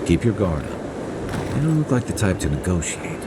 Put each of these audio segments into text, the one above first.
Keep your guard up. You don't look like the type to negotiate.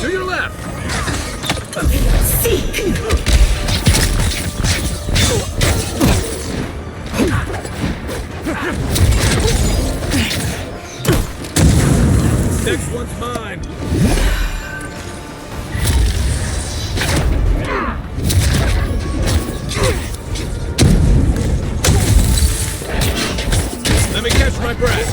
To your left! Next one's mine! Let me catch my breath!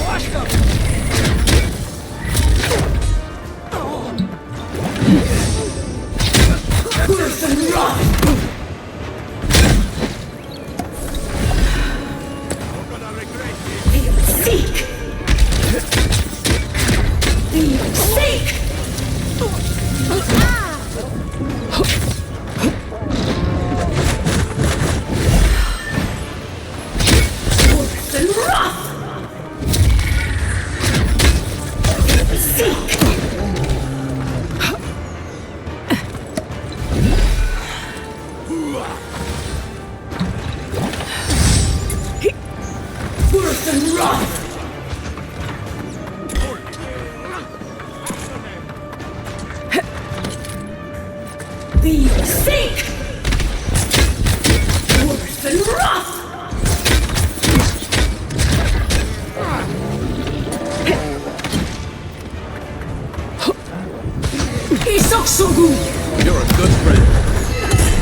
You're a good friend.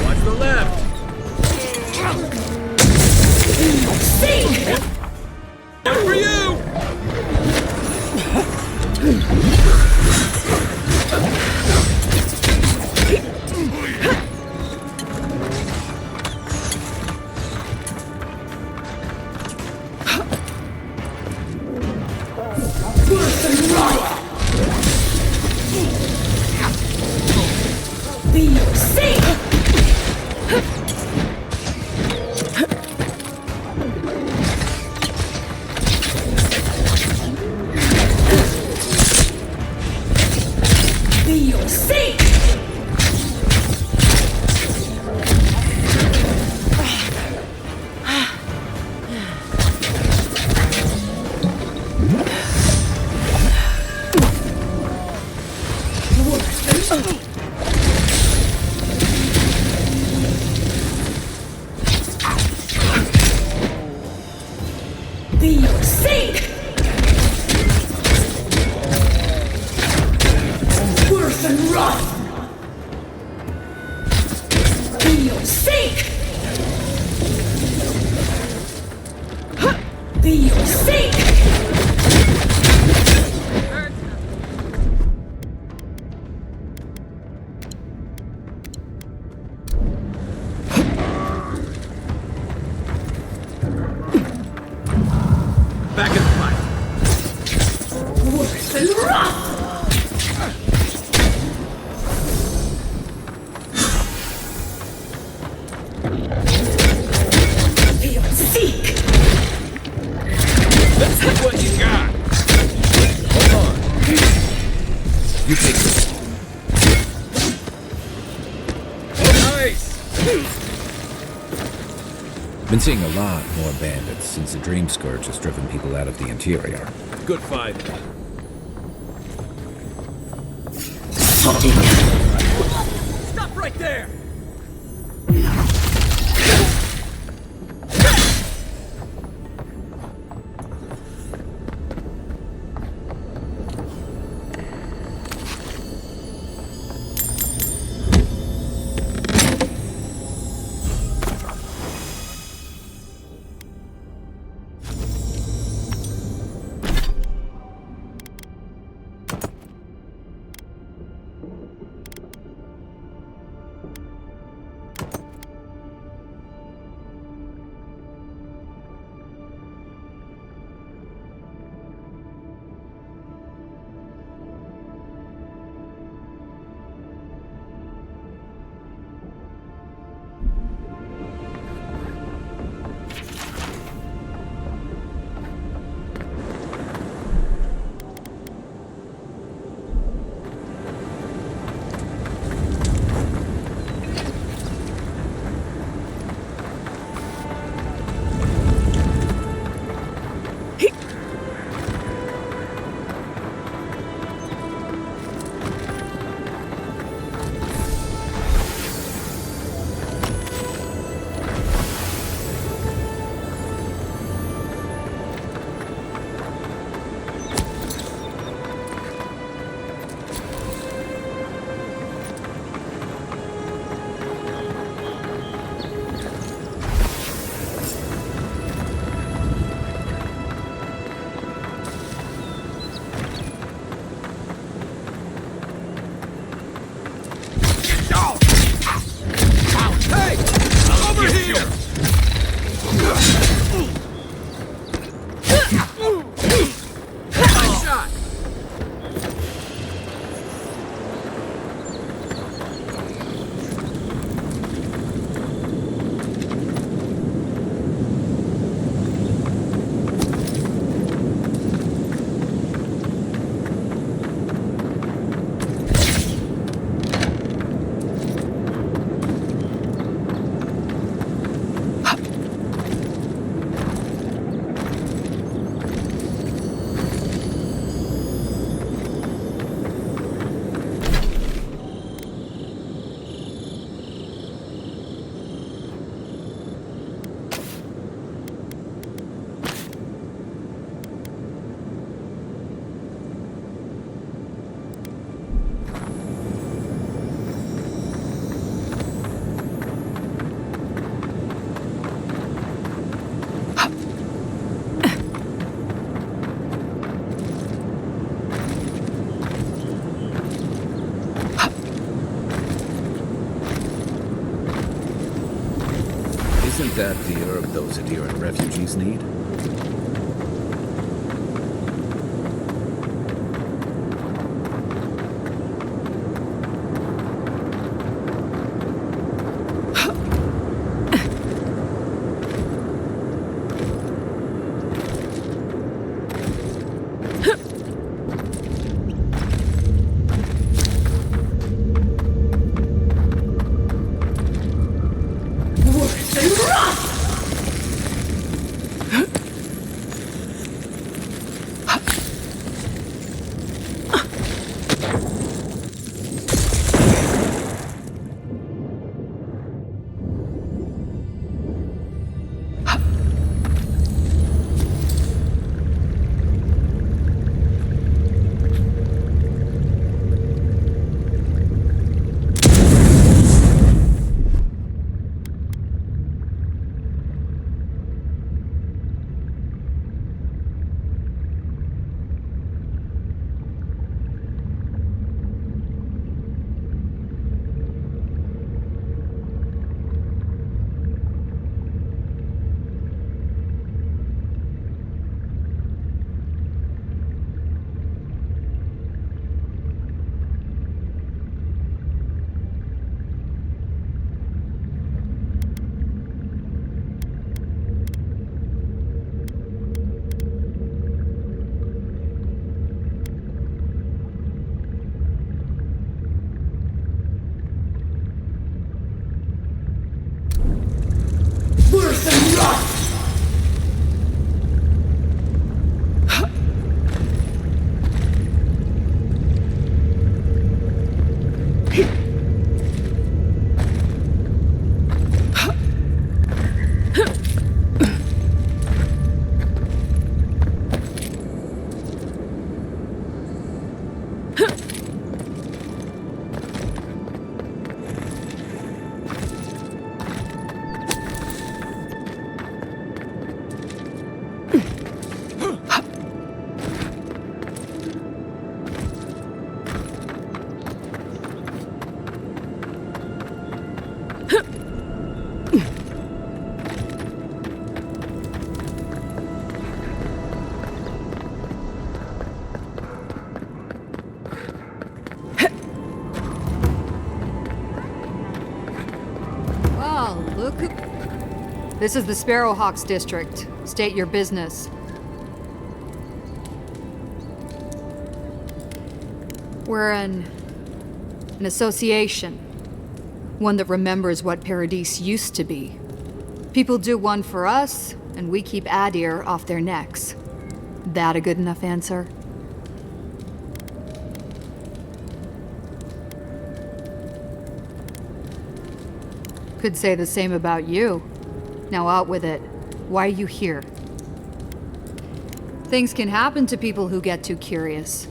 Watch the left. One for you. Back in the fight. Let's see what you got. Hold on. You take this. Nice. Been seeing a lot more bandits since the Dream Scourge has driven people out of the interior. Good fight. Stop right there! that the herb those Adiran refugees need? This is the Sparrowhawks district. State your business. We're an association. One that remembers what Paradise used to be. People do one for us, and we keep Adir off their necks. That a good enough answer? Could say the same about you. Now out with it. Why are you here? Things can happen to people who get too curious.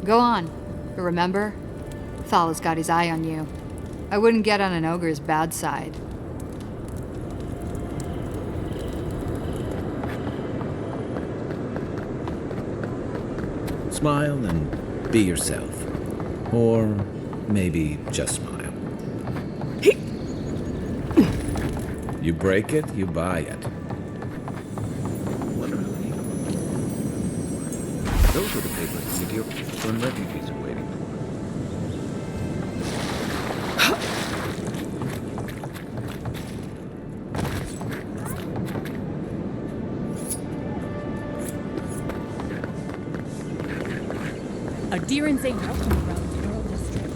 Go on. But remember, Thal's got his eye on you. I wouldn't get on an ogre's bad side. Smile and be yourself. Or maybe just smile. You break it, you buy it. Those were the papers the Adiran refugees are waiting for. Adirans ain't welcome around the Earl District.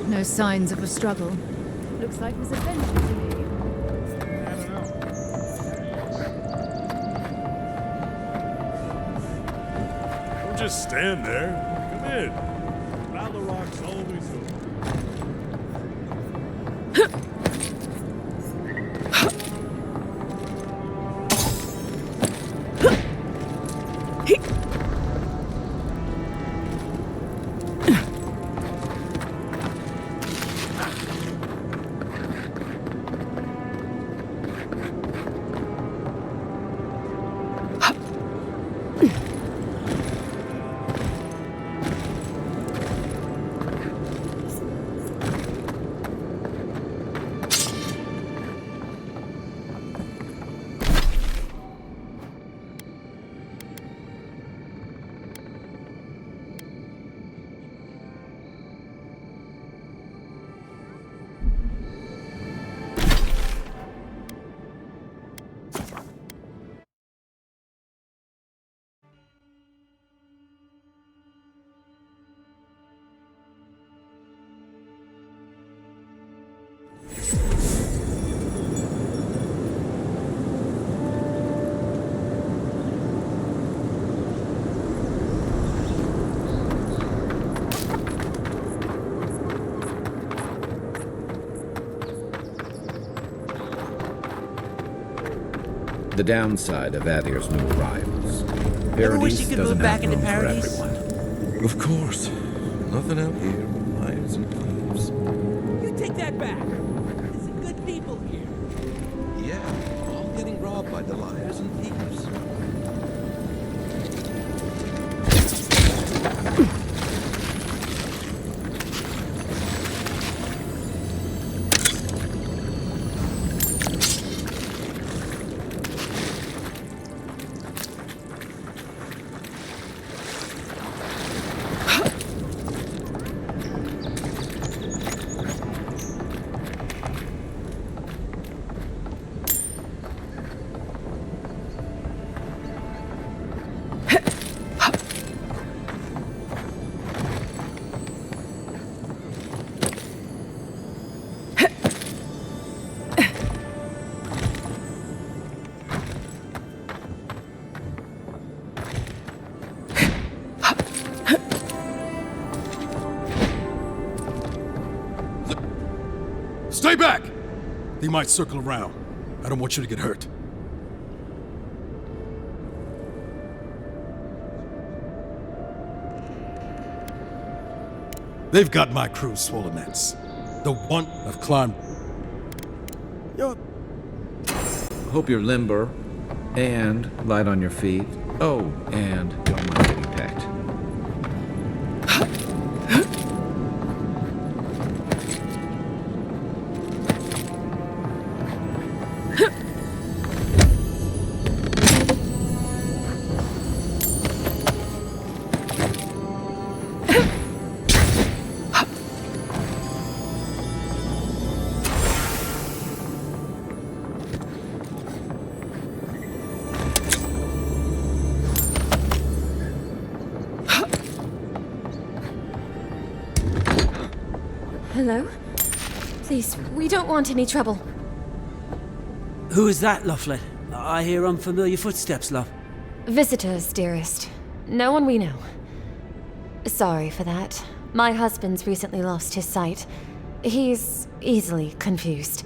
No signs of a struggle. Looks like it was eventually. I don't know. Don't just stand there. Come in. Baloroc's always The downside of Adir's new arrivals. Ever wish Paradise you could doesn't move back have into room for Paradise? everyone. Of course. Nothing out here. Lions and thieves. You take that back. There's some good people here. Yeah, all getting robbed by the liars and thieves. Stay back! They might circle around. I don't want you to get hurt. They've got my crew swollen nets. The one I've climbed. Yo, Hope you're limber and light on your feet. Oh, and don't mind getting pecked. Hello? Please, we don't want any trouble. Who is that, Loughlin? I hear unfamiliar footsteps, love. Visitors, dearest. No one we know. Sorry for that. My husband's recently lost his sight. He's easily confused.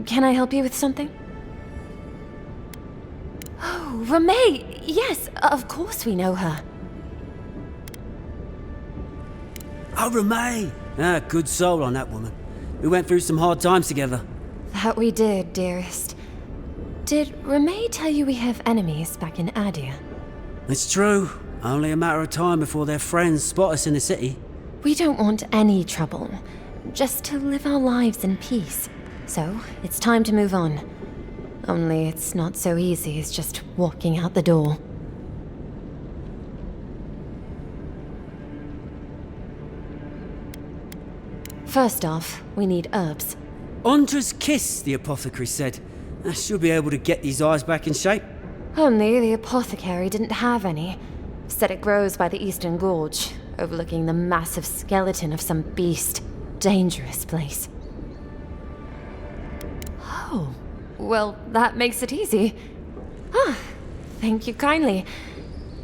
Can I help you with something? Oh, Ramay! Yes, of course we know her. Oh, Ramay! Ah, good soul on that woman. We went through some hard times together. That we did, dearest. Did Ramay tell you we have enemies back in Adir? It's true. Only a matter of time before their friends spot us in the city. We don't want any trouble. Just to live our lives in peace. So, it's time to move on. Only it's not so easy as just walking out the door. First off, we need herbs. Ondra's kiss, the apothecary said. I should be able to get these eyes back in shape. Only the apothecary didn't have any. Said it grows by the Eastern Gorge, overlooking the massive skeleton of some beast. Dangerous place. Oh, well, that makes it easy. Ah, thank you kindly.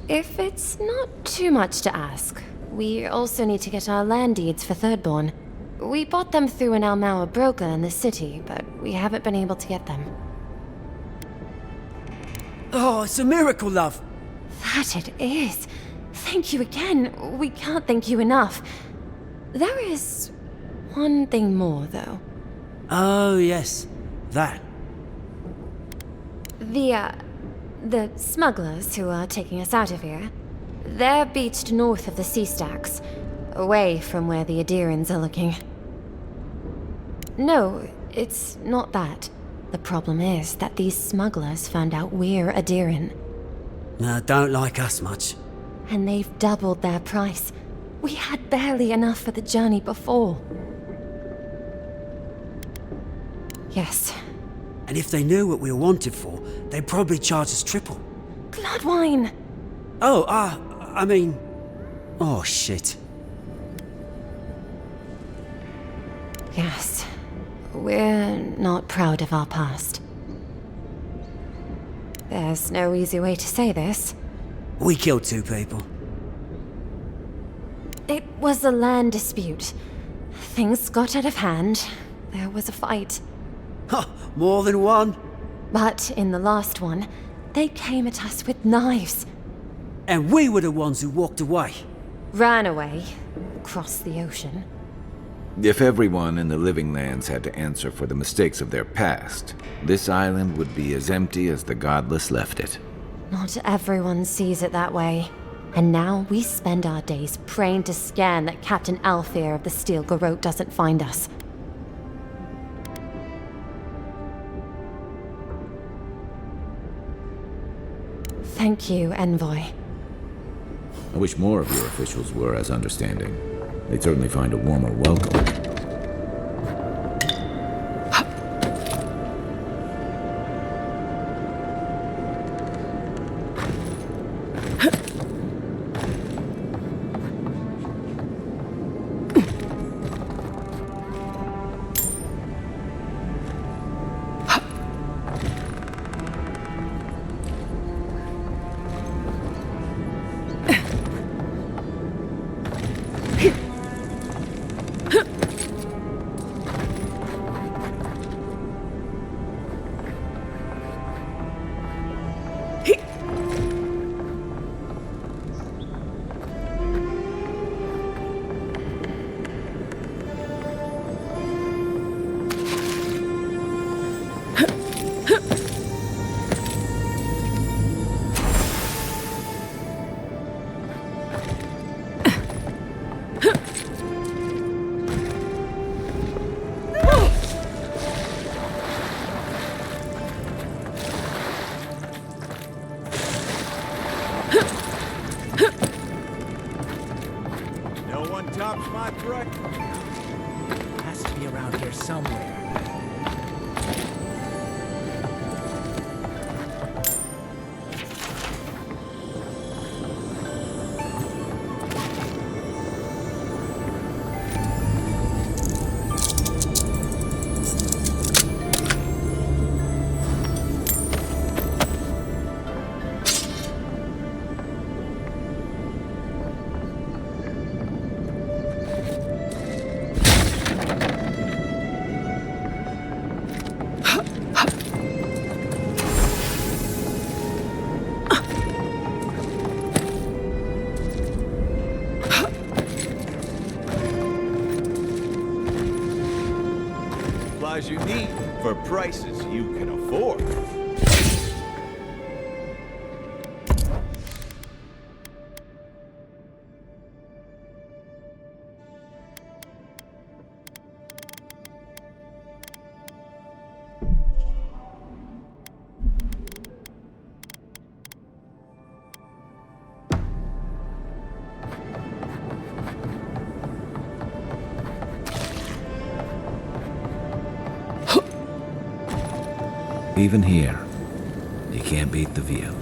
If it's not too much to ask, we also need to get our land deeds for Thirdborn. We bought them through an Almauer broker in the city, but we haven't been able to get them. Oh, it's a miracle, love. That it is. Thank you again. We can't thank you enough. There is one thing more, though. Oh, yes. That. The smugglers who are taking us out of here, they're beached north of the sea stacks, away from where the Adirans are looking. No, it's not that. The problem is that these smugglers found out we're Adiran. No, don't like us much. And they've doubled their price. We had barely enough for the journey before. Yes. And if they knew what we were wanted for, they'd probably charge us triple. Bloodwine! Oh, I mean... Oh, shit. Yes. We're not proud of our past. There's no easy way to say this. We killed 2 people. It was a land dispute. Things got out of hand. There was a fight. Ha! More than one? But in the last one, they came at us with knives. And we were the ones who walked away. Ran away. Across the ocean. If everyone in the living lands had to answer for the mistakes of their past, this island would be as empty as the godless left it. Not everyone sees it that way. And now we spend our days praying to Scan that Captain Alfear of the Steel Garrote doesn't find us. Thank you, Envoy. I wish more of your officials were as understanding. They'd certainly find a warmer welcome. No one tops my truck. Has to be around here somewhere. Supplies you need for prices you can afford. Even here, you can't beat the view.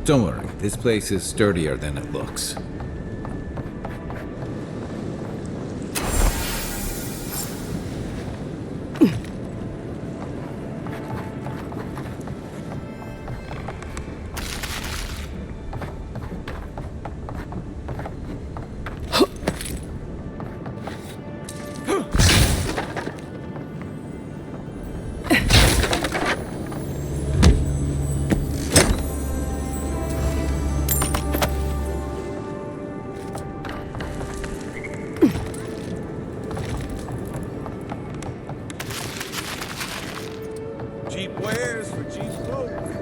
Don't worry, this place is sturdier than it looks. Cheap wares for cheap clothes.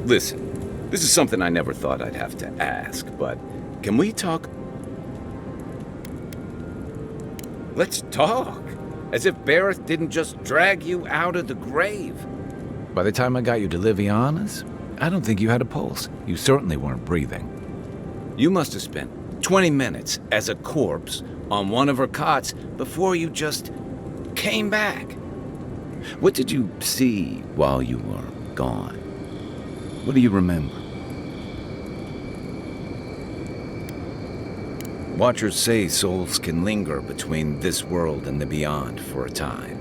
Listen, this is something I never thought I'd have to ask, but can we talk? Let's talk. As if Barrett didn't just drag you out of the grave. By the time I got you to Liviana's, I don't think you had a pulse. You certainly weren't breathing. You must have spent 20 minutes as a corpse on one of her cots before you just came back. What did you see while you were gone? What do you remember? Watchers say souls can linger between this world and the beyond for a time.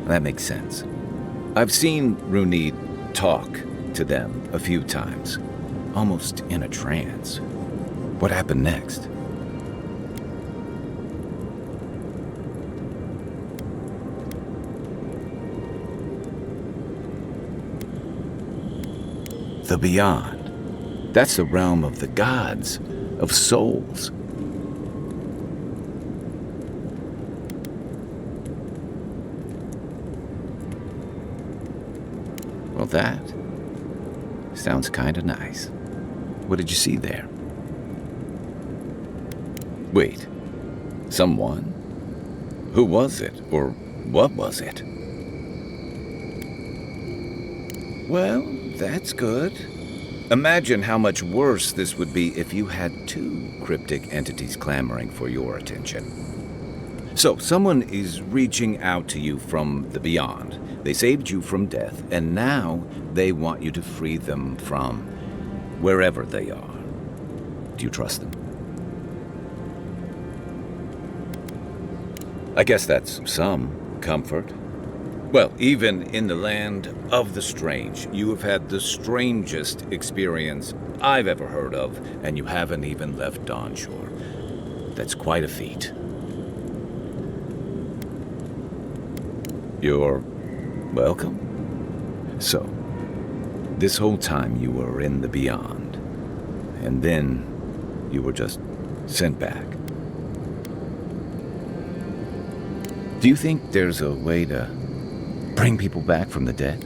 That makes sense. I've seen Runid talk to them a few times, almost in a trance. What happened next? The beyond. That's the realm of the gods, of souls. Well, that sounds kinda nice. What did you see there? Wait, someone? Who was it, or what was it? Well, that's good. Imagine how much worse this would be if you had two cryptic entities clamoring for your attention. So, someone is reaching out to you from the beyond. They saved you from death, and now they want you to free them from wherever they are. Do you trust them? I guess that's some comfort. Well, even in the land of the strange, you have had the strangest experience I've ever heard of, and you haven't even left Dawnshore. That's quite a feat. You're welcome. So, this whole time you were in the Beyond, and then you were just sent back. Do you think there's a way to bring people back from the dead?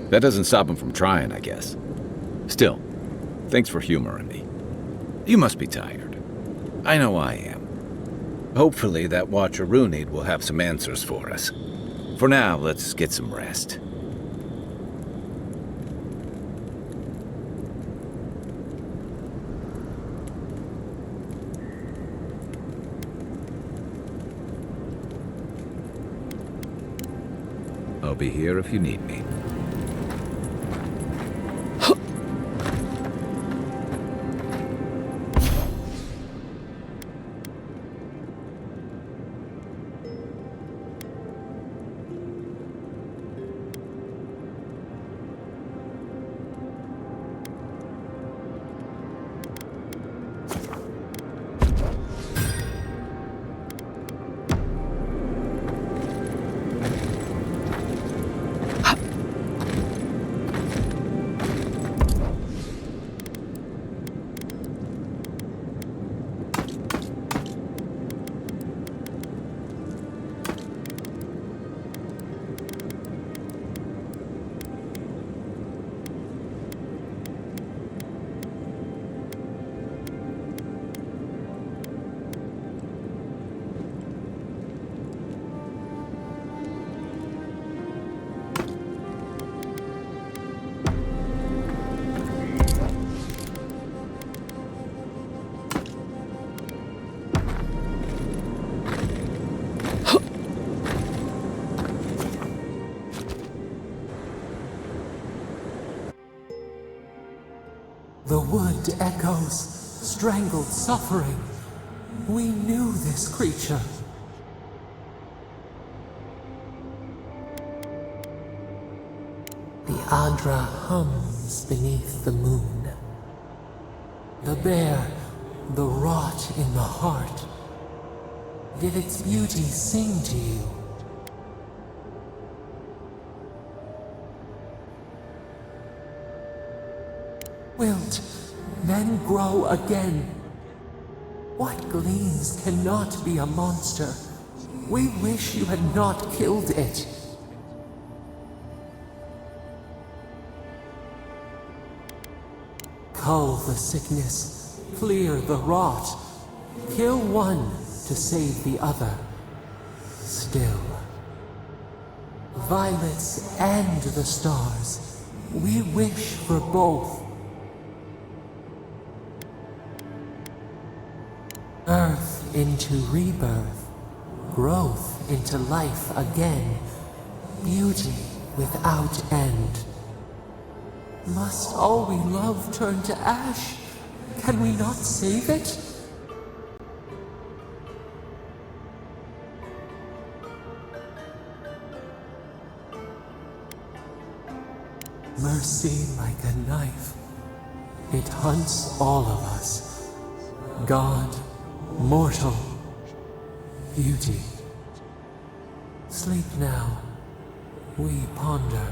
That doesn't stop them from trying, I guess. Still, thanks for humoring me. You must be tired. I know I am. Hopefully that Watcher Runid will have some answers for us. For now, let's get some rest. I'll be here if you need me. The wood echoes, strangled suffering. We knew this creature. The Adra hums beneath the moon. The bear, the rot in the heart. Did its beauty sing to you? Wilt, then grow again. What gleams cannot be a monster? We wish you had not killed it. Cull the sickness, clear the rot. Kill one to save the other. Still. Violets and the stars. We wish for both. Earth into rebirth, growth into life again, beauty without end. Must all we love turn to ash? Can we not save it? Mercy like a knife, it hunts all of us. God, mortal, beauty. Sleep now, we ponder.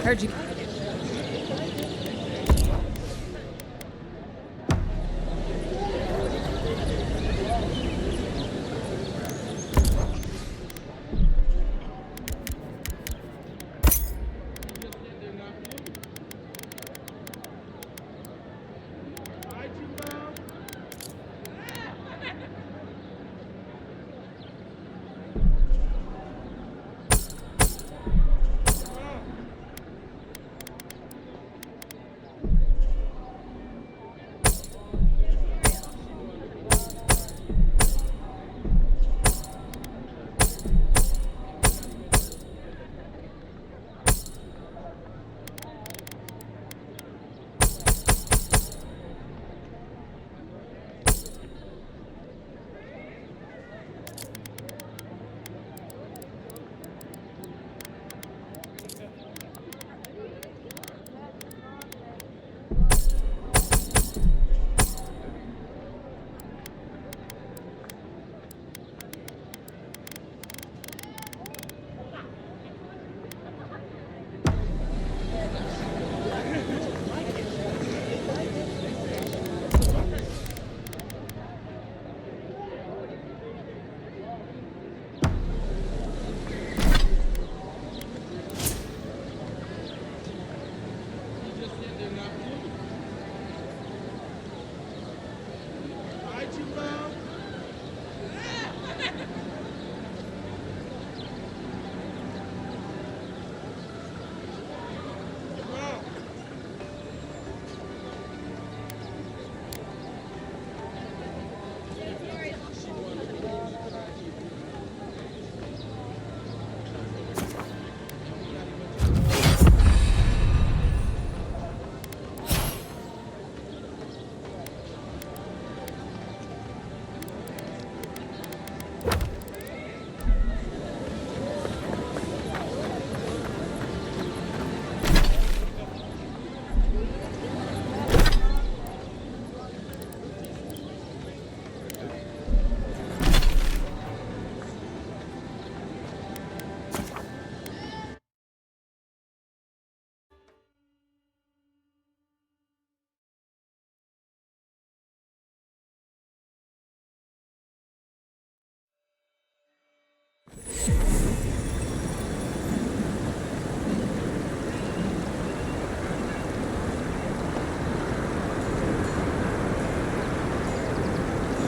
Heard you.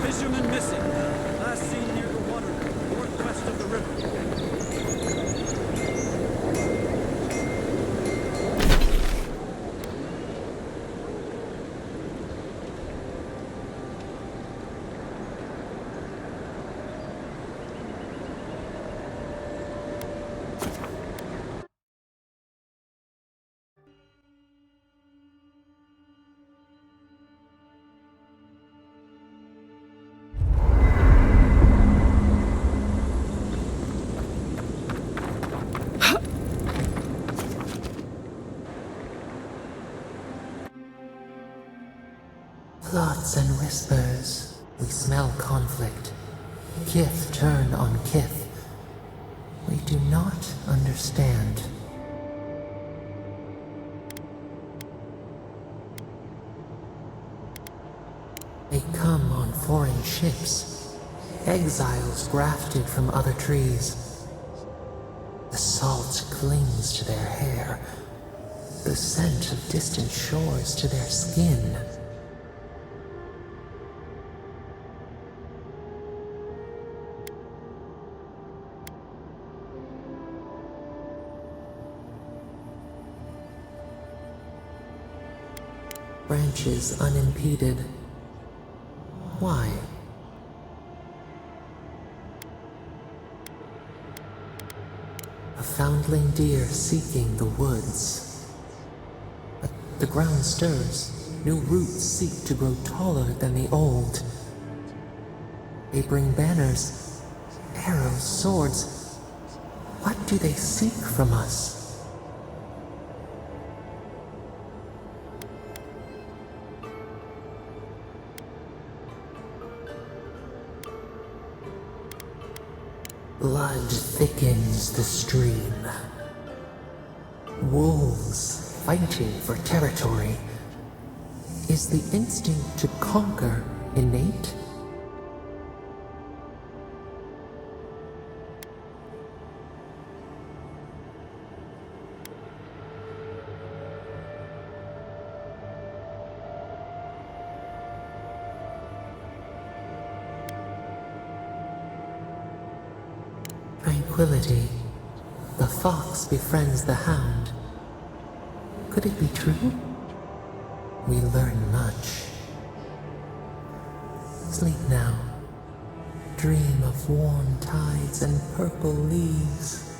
Fisherman missing. Last seen near the water, northwest of the river. Plots and whispers. We smell conflict. Kith turn on kith. We do not understand. They come on foreign ships. Exiles grafted from other trees. The salt clings to their hair. The scent of distant shores to their skin. Branches unimpeded. Why? A foundling deer seeking the woods. But the ground stirs. New roots seek to grow taller than the old. They bring banners, arrows, swords. What do they seek from us? Blood thickens the stream. wolves fighting for territory. Is the instinct to conquer innate? Tranquility. The fox befriends the hound. Could it be true? We learn much. Sleep now. Dream of warm tides and purple leaves.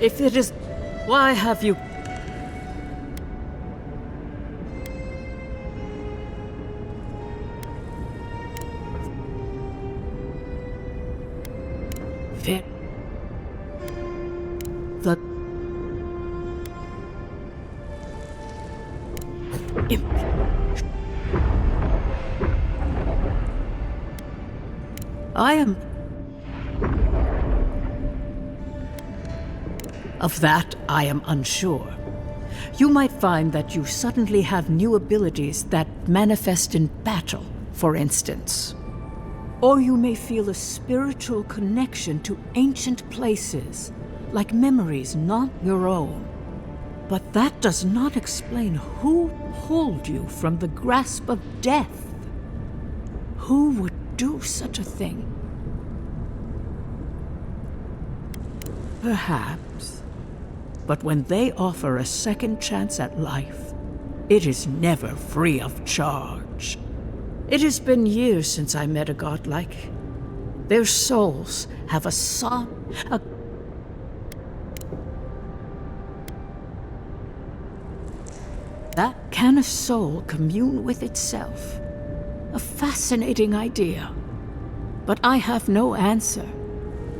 If it is, why have you... Fit. The... I am... Of that, I am unsure. You might find that you suddenly have new abilities that manifest in battle, for instance. Or you may feel a spiritual connection to ancient places, like memories not your own. But that does not explain who pulled you from the grasp of death. Who would do such a thing? Perhaps. But when they offer a second chance at life, it is never free of charge. It has been years since I met a godlike. Their souls have Can a soul commune with itself? A fascinating idea. But I have no answer.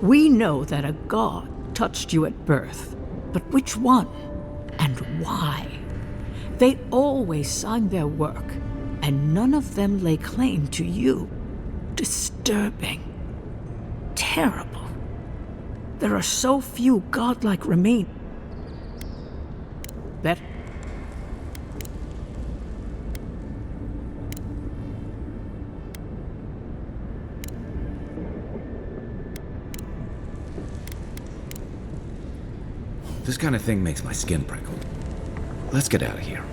We know that a god touched you at birth. But which one? And why? They always signed their work, and none of them lay claim to you. Disturbing. Terrible. There are so few godlike remain. Better. This kind of thing makes my skin prickle. Let's get out of here.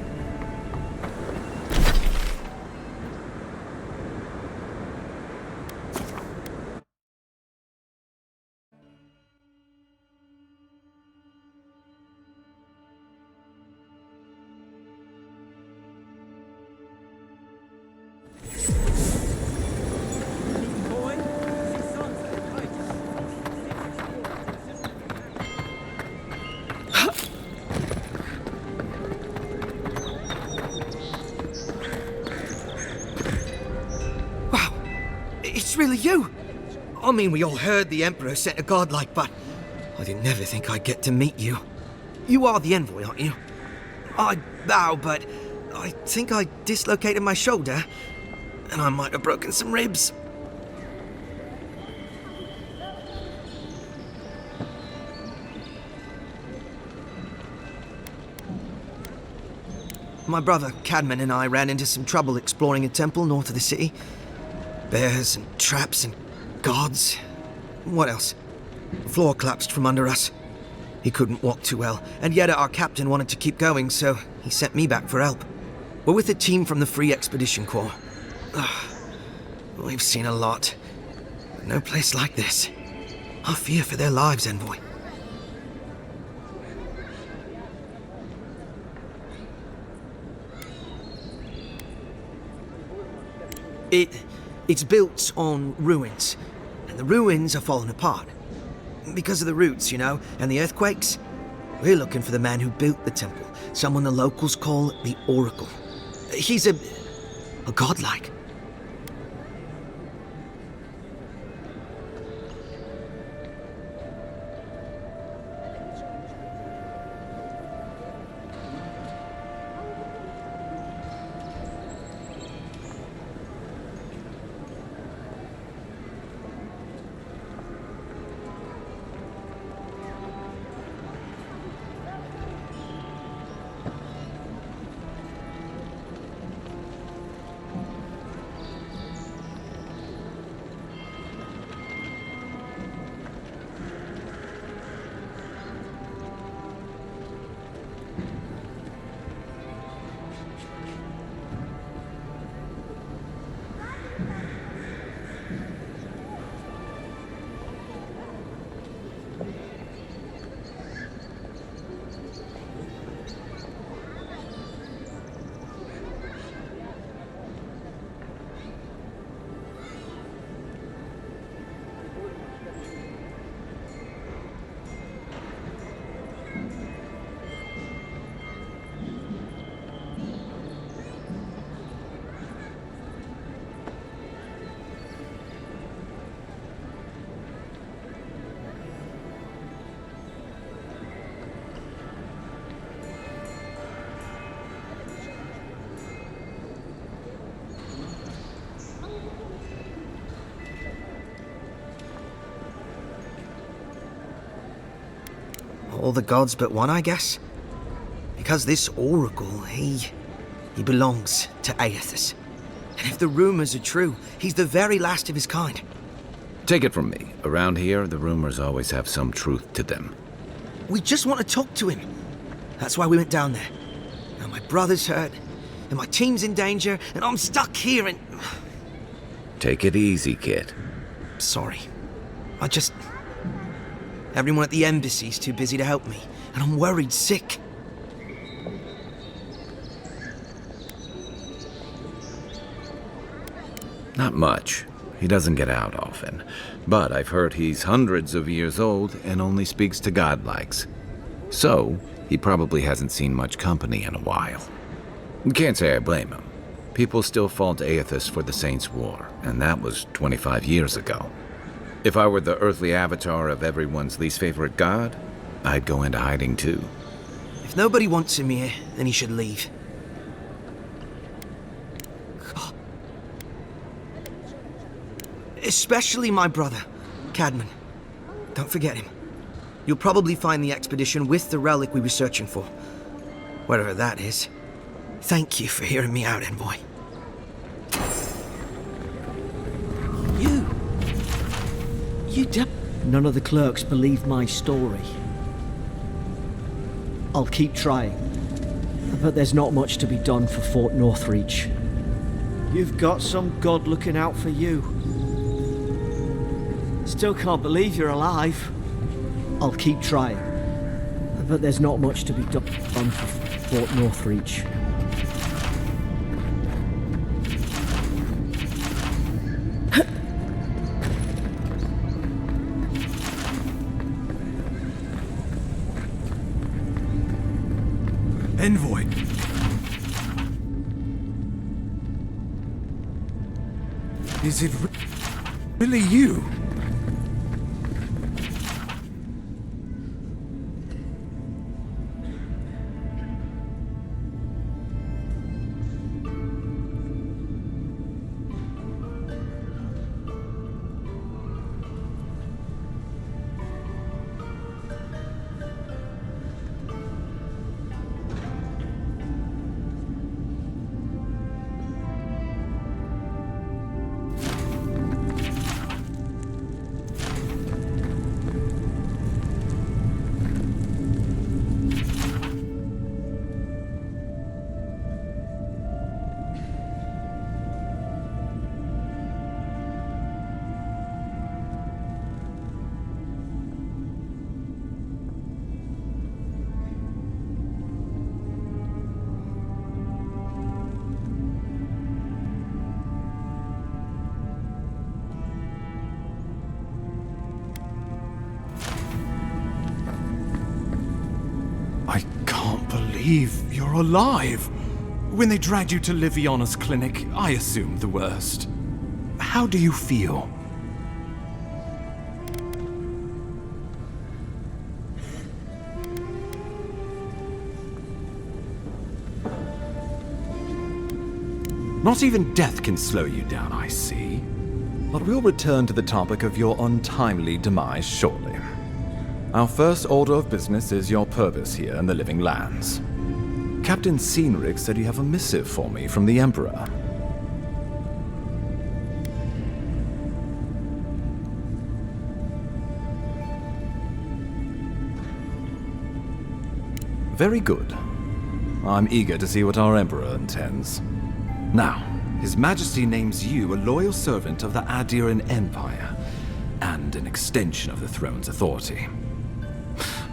It's really you! I mean, we all heard the Emperor sent a godlike, but I didn't never think I'd get to meet you. You are the envoy, aren't you? I bow, but I think I dislocated my shoulder, and I might have broken some ribs. My brother, Cadman, and I ran into some trouble exploring a temple north of the city. Bears and traps and guards. What else? The floor collapsed from under us. He couldn't walk too well, and yet our captain wanted to keep going, so he sent me back for help. We're with a team from the Free Expedition Corps. We've seen a lot, but no place like this. I fear for their lives, Envoy. It's built on ruins, and the ruins are falling apart. Because of the roots, you know, and the earthquakes. We're looking for the man who built the temple, someone the locals call the Oracle. He's a godlike. All the gods but one, I guess? Because this Oracle, he belongs to Aethys. And if the rumors are true, he's the very last of his kind. Take it from me. Around here, the rumors always have some truth to them. We just want to talk to him. That's why we went down there. Now my brother's hurt, and my team's in danger, and I'm stuck here and... Take it easy, kid. Sorry. Everyone at the embassy's too busy to help me, and I'm worried sick. Not much. He doesn't get out often. But I've heard he's hundreds of years old and only speaks to godlikes. So, he probably hasn't seen much company in a while. Can't say I blame him. People still fault Aethys for the Saints' War, and that was 25 years ago. If I were the earthly avatar of everyone's least favorite god, I'd go into hiding too. If nobody wants him here, then he should leave. Especially my brother, Cadman. Don't forget him. You'll probably find the expedition with the relic we were searching for. Whatever that is. Thank you for hearing me out, Envoy. None of the clerks believe my story. I'll keep trying. But there's not much to be done for Fort Northreach. You've got some god looking out for you. Still can't believe you're alive. I'll keep trying. But there's not much to be done for Fort Northreach. Envoy. Is it really you? I can't believe you're alive. When they dragged you to Liviana's clinic, I assumed the worst. How do you feel? Not even death can slow you down, I see. But we'll return to the topic of your untimely demise shortly. Our first order of business is your purpose here in the Living Lands. Captain Cynric said you have a missive for me from the Emperor. Very good. I'm eager to see what our Emperor intends. Now, His Majesty names you a loyal servant of the Adiran Empire, and an extension of the throne's authority.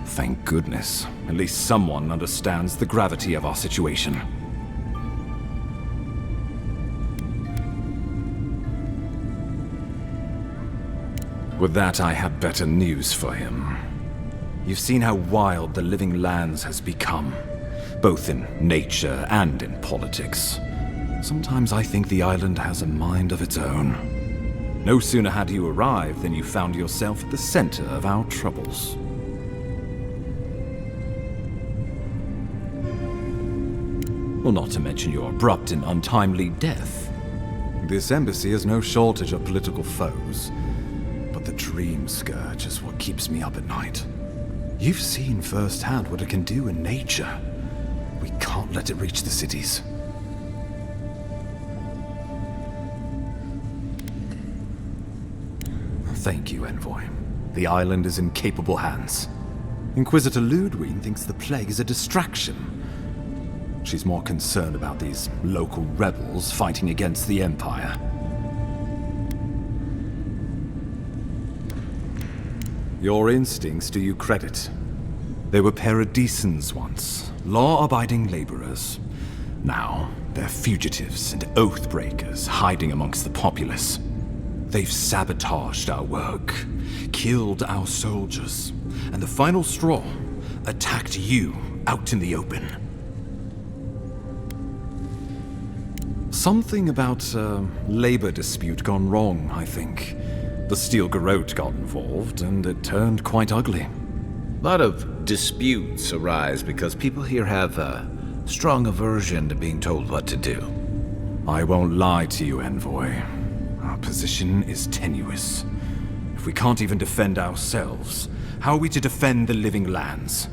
Thank goodness. At least someone understands the gravity of our situation. With that, I have better news for him. You've seen how wild the Living Lands has become, both in nature and in politics. Sometimes I think the island has a mind of its own. No sooner had you arrived than you found yourself at the center of our troubles. Well, not to mention your abrupt and untimely death. This embassy has no shortage of political foes, but the dream scourge is what keeps me up at night. You've seen firsthand what it can do in nature. We can't let it reach the cities. Thank you, Envoy. The island is in capable hands. Inquisitor Ludwig thinks the plague is a distraction. She's more concerned about these local rebels fighting against the Empire. Your instincts do you credit. They were paradisans once, law-abiding laborers. Now, they're fugitives and oath-breakers hiding amongst the populace. They've sabotaged our work, killed our soldiers, and the final straw, attacked you out in the open. Something about a labor dispute gone wrong, I think. The Steel Garrote got involved, and it turned quite ugly. A lot of disputes arise because people here have a strong aversion to being told what to do. I won't lie to you, Envoy. Our position is tenuous. If we can't even defend ourselves, how are we to defend the Living Lands?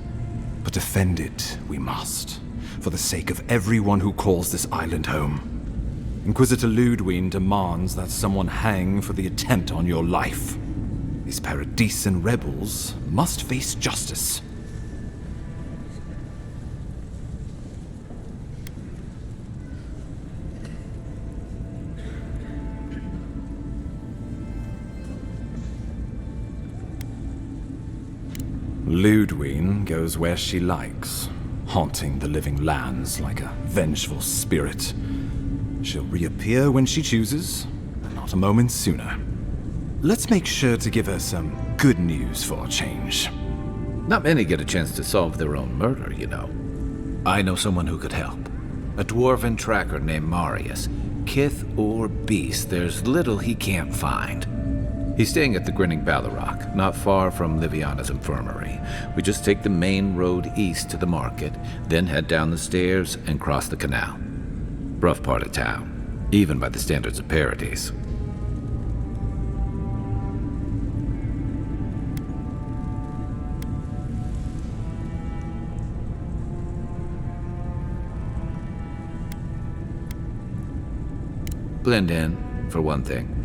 But defend it we must, for the sake of everyone who calls this island home. Inquisitor Ludwig demands that someone hang for the attempt on your life. These Paradisan rebels must face justice. Ludwig goes where she likes, haunting the Living Lands like a vengeful spirit. She'll reappear when she chooses, and not a moment sooner. Let's make sure to give her some good news for a change. Not many get a chance to solve their own murder, you know. I know someone who could help. A dwarven tracker named Marius. Kith or beast, there's little he can't find. He's staying at the Grinning Ballarrock, not far from Liviana's infirmary. We just take the main road east to the market, then head down the stairs and cross the canal. Rough part of town, even by the standards of Paradise. Blend in, for one thing.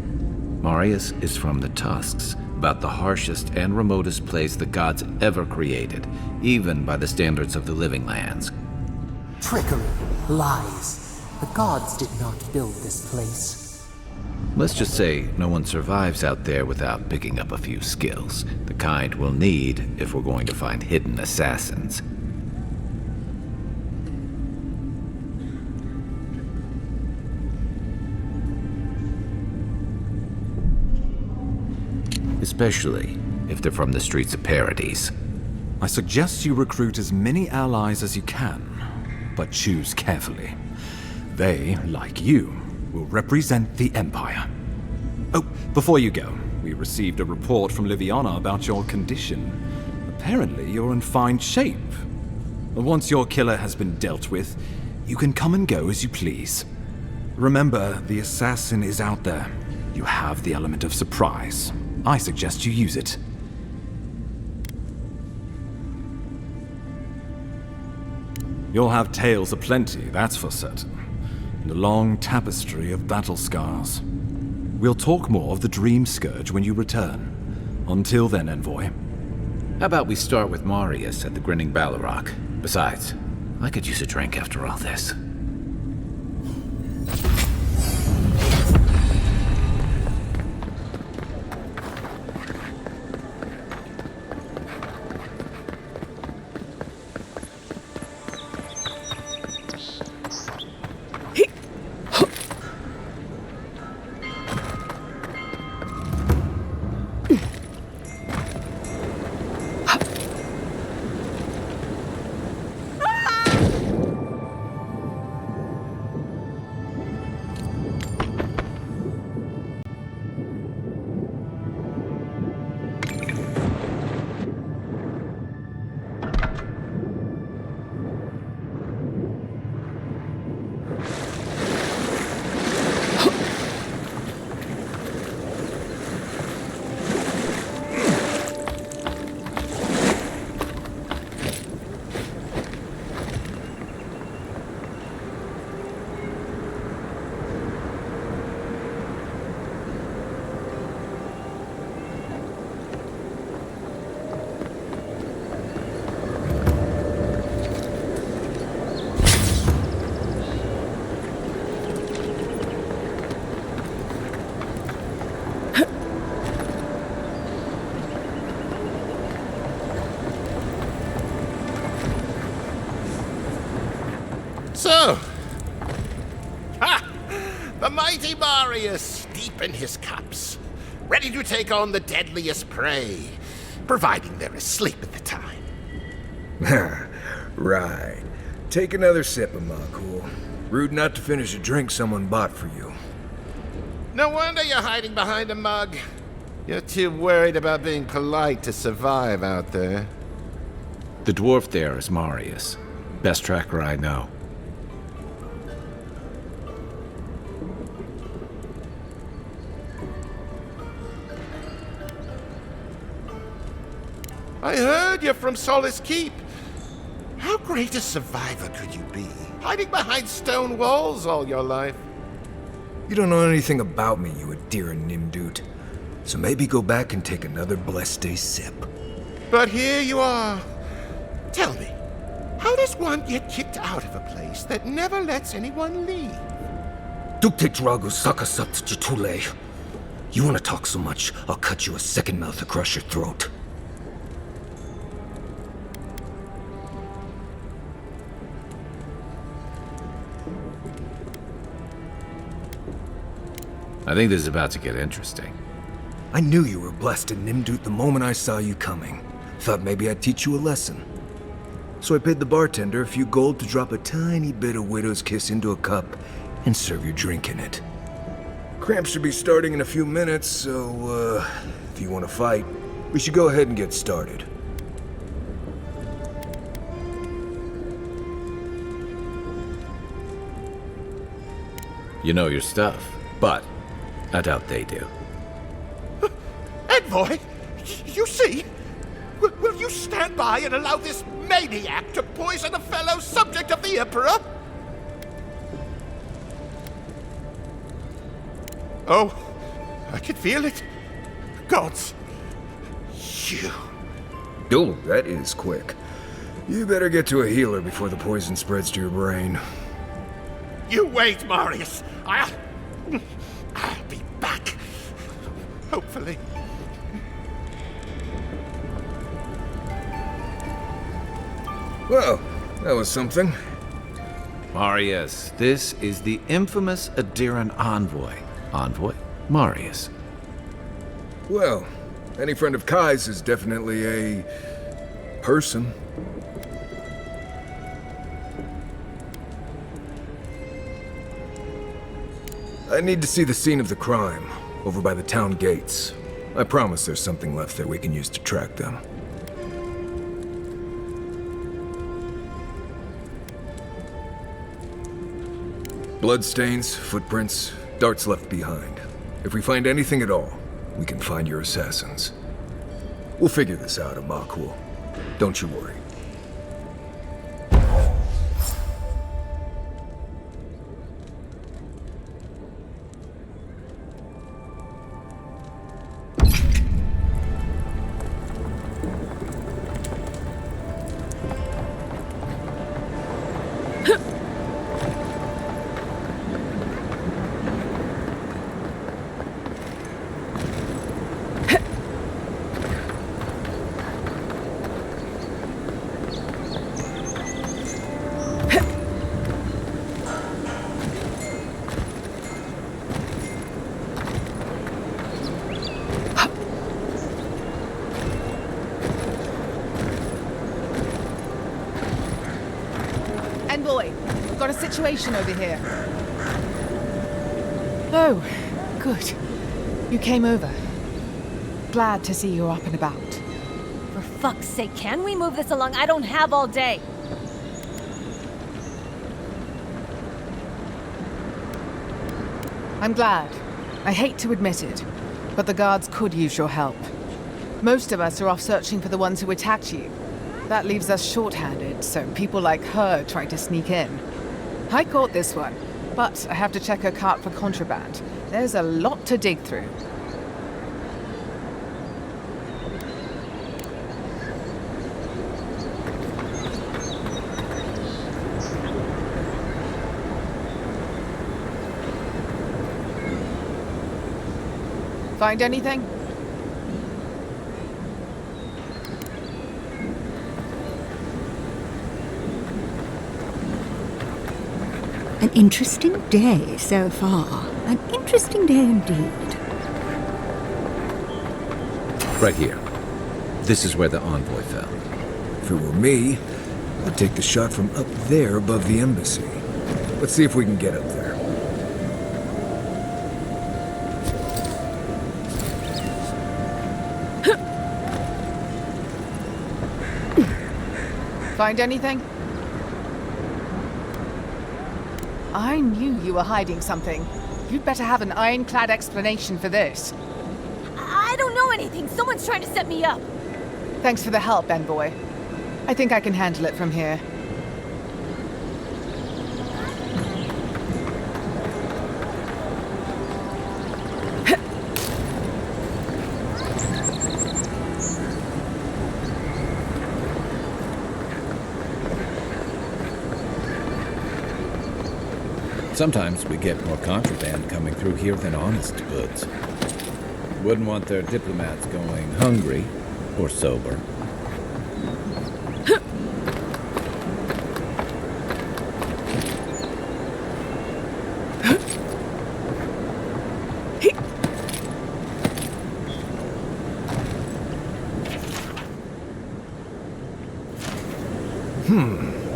Marius is from the Tusks, about the harshest and remotest place the gods ever created, even by the standards of the Living Lands. Trickery, lies. The gods did not build this place. Let's just say no one survives out there without picking up a few skills, the kind we'll need if we're going to find hidden assassins. Especially if they're from the streets of Paradise. I suggest you recruit as many allies as you can, but choose carefully. They, like you, will represent the Empire. Oh, before you go, we received a report from Liviana about your condition. Apparently, you're in fine shape. Once your killer has been dealt with, you can come and go as you please. Remember, the assassin is out there. You have the element of surprise. I suggest you use it. You'll have tales aplenty, that's for certain. And a long tapestry of battle scars. We'll talk more of the Dream Scourge when you return. Until then, Envoy. How about we start with Marius at the Grinning Balrog? Besides, I could use a drink after all this. So, the mighty Marius, deep in his cups, ready to take on the deadliest prey, providing they're asleep at the time. Right. Take another sip of Makul. Rude not to finish a drink someone bought for you. No wonder you're hiding behind a mug. You're too worried about being polite to survive out there. The dwarf there is Marius. Best tracker I know. I heard you're from Solace Keep. How great a survivor could you be, hiding behind stone walls all your life? You don't know anything about me, you Adira Nimdut. So maybe go back and take another blessed day sip. But here you are. Tell me, how does one get kicked out of a place that never lets anyone leave? Dukte Drago Sakasapt Jitule. You wanna talk so much, I'll cut you a second mouth across your throat. I think this is about to get interesting. I knew you were blessed in Nimdut the moment I saw you coming. Thought maybe I'd teach you a lesson. So I paid the bartender a few gold to drop a tiny bit of Widow's Kiss into a cup and serve your drink in it. Cramps should be starting in a few minutes, so, if you want to fight, we should go ahead and get started. You know your stuff, but I doubt they do. Envoy, you see? Will you stand by and allow this maniac to poison a fellow subject of the Emperor? Oh, I can feel it. Gods, you. Oh, that is quick. You better get to a healer before the poison spreads to your brain. You wait, Marius. I'll be back. Hopefully. Well, that was something. Marius, this is the infamous Adiran envoy. Envoy Marius. Well, any friend of Kai's is definitely a person. I need to see the scene of the crime, over by the town gates. I promise there's something left there we can use to track them. Bloodstains, footprints, darts left behind. If we find anything at all, we can find your assassins. We'll figure this out, Amakul. Don't you worry. Envoy, we've got a situation over here. Oh, good. You came over. Glad to see you're up and about. For fuck's sake, can we move this along? I don't have all day. I'm glad. I hate to admit it, but the guards could use your help. Most of us are off searching for the ones who attacked you. That leaves us short-handed, so people like her try to sneak in. I caught this one, but I have to check her cart for contraband. There's a lot to dig through. Find anything? An interesting day so far. An interesting day indeed. Right here. This is where the envoy fell. If it were me, I'd take the shot from up there above the embassy. Let's see if we can get up there. Find anything? I knew you were hiding something. You'd better have an ironclad explanation for this. I don't know anything. Someone's trying to set me up. Thanks for the help, Envoy. I think I can handle it from here. Sometimes we get more contraband coming through here than honest goods. Wouldn't want their diplomats going hungry or sober.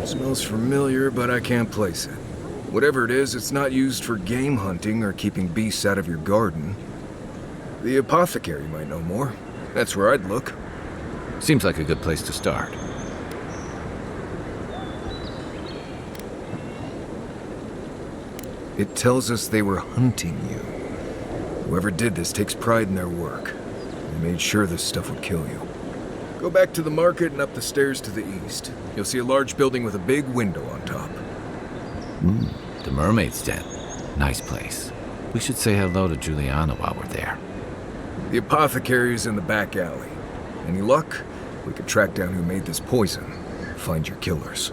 Smells familiar, but I can't place it. Whatever it is, it's not used for game hunting or keeping beasts out of your garden. The apothecary might know more. That's where I'd look. Seems like a good place to start. It tells us they were hunting you. Whoever did this takes pride in their work. They made sure this stuff would kill you. Go back to the market and up the stairs to the east. You'll see a large building with a big window on top. The Mermaid's Den. Nice place. We should say hello to Juliana while we're there. The apothecary's in the back alley. Any luck? We could track down who made this poison. Find your killers.